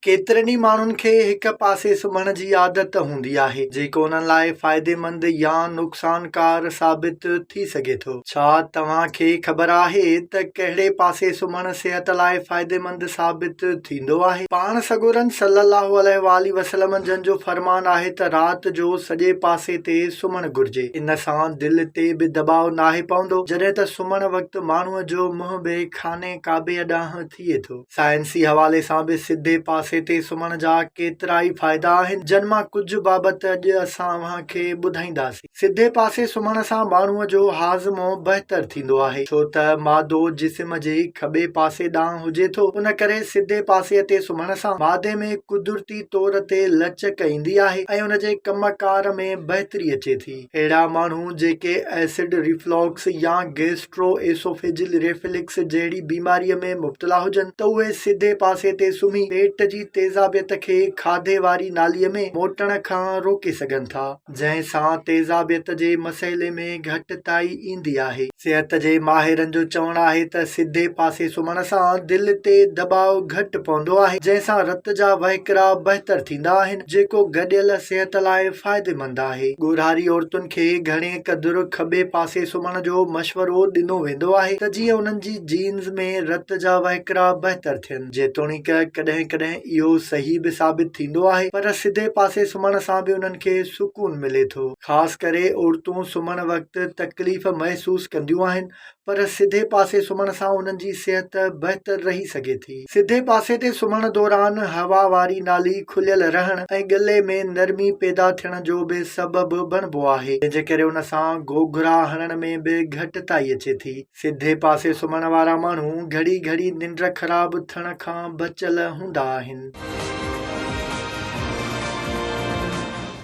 केतिरनि ई माण्हुनि खे हिक पासे सुम्हण जी आदत हूंदी आहे जेको उन्हनि लाइ फ़ाइदेमंद या नुक़सानकार साबित थी सघे थो। छा तव्हांखे ख़बर आहे त कहिड़े पासे सुम्हण सिहत लाइ फ़ाइदेमंद साबित थींदो आहे? पाण सॻोरन सल्लल्लाहु अलैहि वसल्लम जन जो फरमान आहे त राति जो सॼे पासे ते सुम्हणु घुर्जे। इन सां दिलि ते बि दबाव नाहे पवंदो, जॾहिं त सुम्हण वक़्तु माण्हूअ जो मुंहुं बि खाने काबे ॾांहुं थिए थो। साइंसी हवाले सां बि सिधे पासे ते सुम्हण जा केतिरा ई फ़ाइदा आहिनि, जिन मां कुझु बाबति अॼु असां तव्हांखे ॿुधाईंदासीं। सिधे पासे सुम्हण सां माण्हूअ जो हाज़मो बहितर थींदो आहे, छो त मादो जिस्म जे खॿे पासे ॾांहुं हुजे थो। उन करे सिधे पासे ते सुम्हण सां मादे में कुदरती तौर ते लचक ईंदी आहे ऐं उन जे कमकार में बहितरी अचे थी। अहिड़ा माण्हू जेके एसिड रिफ्लक्स या गैस्ट्रोएसोफेजियल रिफ्लक्स जहिड़ी बीमारीअ में मुब्तला हुजनि त उहे सिधे पासे ते सुम्ही पेट जी तेज़ाबियत खे खाधे वारी नालीअ में मोटण खां रोके सघनि था, जंहिं सां तेज़ाबियत जे मसइले में घटिताई ईंदी आहे। सिहत जे माहिरनि जो चवणु आहे त सिधे पासे सुम्हण सां दिलि ते दबाव घटि पवंदो आहे, जंहिं सां रत जा वहिकिरा बहितर थींदा आहिनि, जेको गॾियल सिहत लाइ फ़ाइदेमंद आहे। ॻोढ़ारी औरतुनि खे घणे क़दुरु खॿे पासे सुम्हण जो मशवरो ॾिनो वेंदो आहे त जीअं उन्हनि जी जीन्स में रत जा वहिकिरा बहितर थियनि। जेतोणीकि कॾहिं कॾहिं इहो सही बि साबित थींदो आहे, पर सिधे पासे सुम्हण सां बि उन्हनि खे सुकून मिले थो। ख़ासि करे औरतूं सुम्हण वक़्तु तकलीफ़ महसूस कंदियूं आहिनि, पर सिधे पासे सुम्हण सां उन्हनि जी सिहत बहितर रही सघे थी। सिधे पासे ते सुम्हण दौरान हवा वारी नाली खुलियल रहण ऐं गले में नरमी पैदा थियण जो बि सबबु बणिबो आहे, जंहिंजे करे उन सां गोघरा हणण में बि घटिताई अचे थी। सिधे पासे सुम्हण वारा माण्हू घड़ी घड़ी निंड ख़राब थियण खां बचियल हूंदा आहिनि।